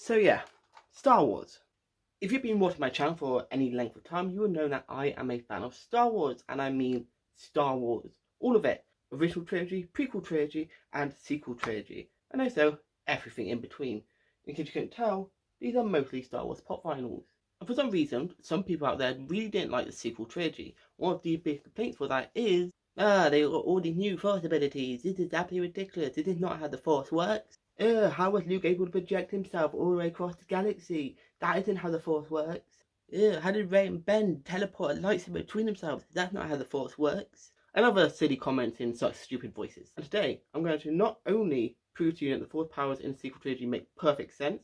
So yeah, Star Wars. If you've been watching my channel for any length of time, you will know that I am a fan of Star Wars, and I mean Star Wars. All of it. Original trilogy, prequel trilogy, and sequel trilogy. And also, everything in between. In case you couldn't tell, these are mostly Star Wars pop vinyls. And for some reason, some people out there really didn't like the sequel trilogy. One of the big complaints for that is, they got all these new Force abilities. This is absolutely ridiculous. This is not how the Force works. How was Luke able to project himself all the way across the galaxy? That isn't how the Force works. How did Rey and Ben teleport a lightsaber between themselves? That's not how the Force works. And other silly comments in such stupid voices. And today, I'm going to not only prove to you that the Force powers in the sequel trilogy make perfect sense,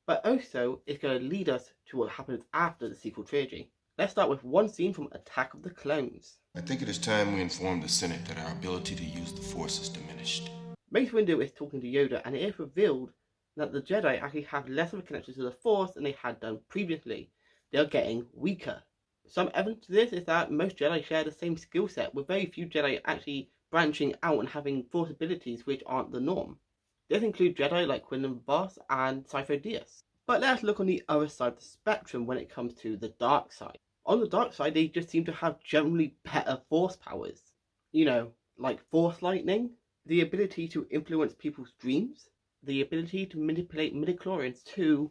but also it's going to lead us to what happens after the sequel trilogy. Let's start with one scene from Attack of the Clones. I think it is time we inform the Senate that our ability to use the Force is diminished. Mace Windu is talking to Yoda, and it is revealed that the Jedi actually have less of a connection to the Force than they had done previously. They are getting weaker. Some evidence to this is that most Jedi share the same skill set, with very few Jedi actually branching out and having Force abilities which aren't the norm. This includes Jedi like Quinlan Vos and Sifo Dyas. But let's look on the other side of the spectrum when it comes to the dark side. On the dark side, they just seem to have generally better Force powers. You know, like Force Lightning, the ability to influence people's dreams, the ability to manipulate midichlorians to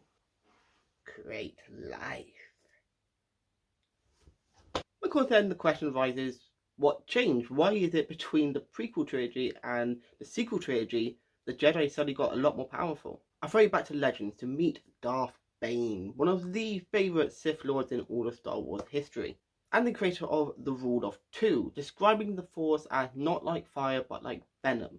create life. Of course, then the question arises, what changed? Why is it between the prequel trilogy and the sequel trilogy the Jedi suddenly got a lot more powerful? I'll throw you back to Legends to meet Darth Bane, one of the favourite Sith Lords in all of Star Wars history, and the creator of the Rule of Two, describing the Force as not like fire but like venom.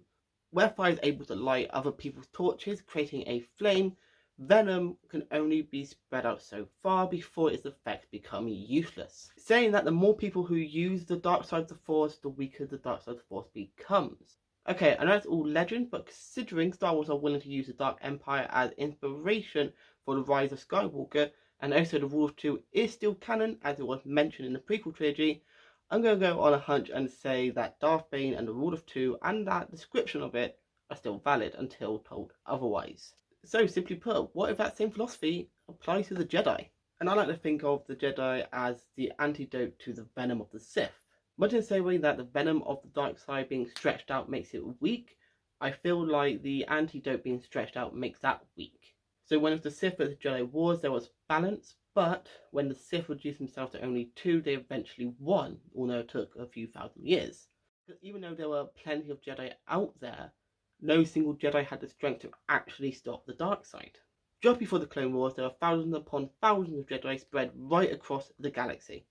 Where fire is able to light other people's torches, creating a flame, venom can only be spread out so far before its effects become useless. Saying that the more people who use the dark side of the Force, the weaker the dark side of the Force becomes. Okay, I know it's all legend, but considering Star Wars are willing to use the Dark Empire as inspiration for the rise of Skywalker, and also the Rule of Two is still canon as it was mentioned in the prequel trilogy, I'm going to go on a hunch and say that Darth Bane and the Rule of Two and that description of it are still valid until told otherwise. So simply put, what if that same philosophy applies to the Jedi? And I like to think of the Jedi as the antidote to the venom of the Sith. Much in the same way that the venom of the dark side being stretched out makes it weak, I feel like the antidote being stretched out makes that weak. So when it was the Sith versus Jedi wars, there was balance, but when the Sith reduced themselves to only two, they eventually won, although it took a few thousand years. Because even though there were plenty of Jedi out there, no single Jedi had the strength to actually stop the dark side. Just before the Clone Wars, there were thousands upon thousands of Jedi spread right across the galaxy.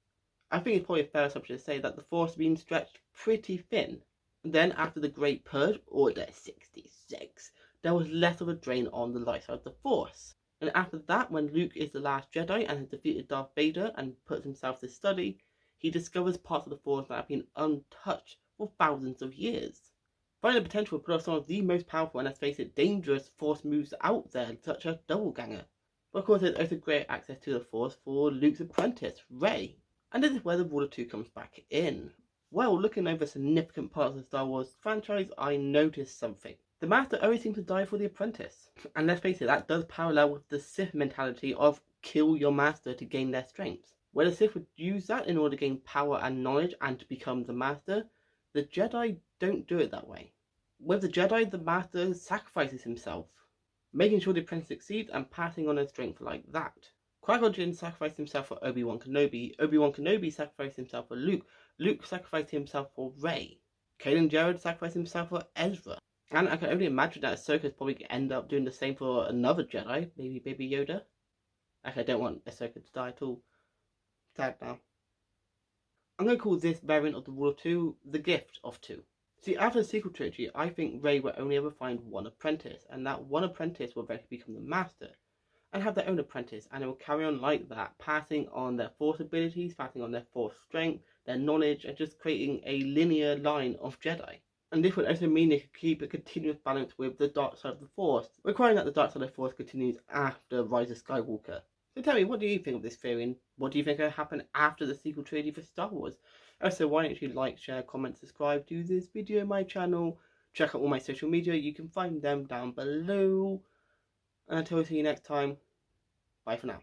I think it's probably a fair assumption to say that the Force has been stretched pretty thin. And then after the Great Purge, Order 66, there was less of a drain on the light side of the Force. And after that, when Luke is the last Jedi and has defeated Darth Vader and puts himself to study, he discovers parts of the Force that have been untouched for thousands of years. Finding the potential to put off some of the most powerful and, let's face it, dangerous Force moves out there, such as Double Ganger. But of course, there's also great access to the Force for Luke's apprentice, Rey. And this is where the Rule of Two comes back in. Well, looking over significant parts of the Star Wars franchise, I noticed something. The Master always seems to die for the apprentice. And let's face it, that does parallel with the Sith mentality of kill your master to gain their strength. Where the Sith would use that in order to gain power and knowledge and to become the Master, the Jedi don't do it that way. With the Jedi, the Master sacrifices himself, making sure the apprentice succeeds and passing on their strength like that. Qui-Gon Jinn sacrificed himself for Obi-Wan Kenobi, Obi-Wan Kenobi sacrificed himself for Luke, Luke sacrificed himself for Rey, Kanan Jarrud sacrificed himself for Ezra. And I can only imagine that Ahsoka's probably going to end up doing the same for another Jedi, maybe Baby Yoda. Actually, I don't want Ahsoka to die at all. Sad now. I'm going to call this variant of the Rule of Two the Gift of Two. See, after the sequel trilogy, I think Rey will only ever find one apprentice, and that one apprentice will eventually become the Master, and have their own apprentice, and it will carry on like that, passing on their Force abilities, passing on their Force strength, their knowledge, and just creating a linear line of Jedi. And this would also mean they could keep a continuous balance with the dark side of the Force, requiring that the dark side of the Force continues after Rise of Skywalker. So tell me, what do you think of this theory, and what do you think will happen after the sequel trilogy for Star Wars? Also, why don't you like, share, comment, subscribe to this video, my channel, check out all my social media, you can find them down below. And until we see you next time, bye for now.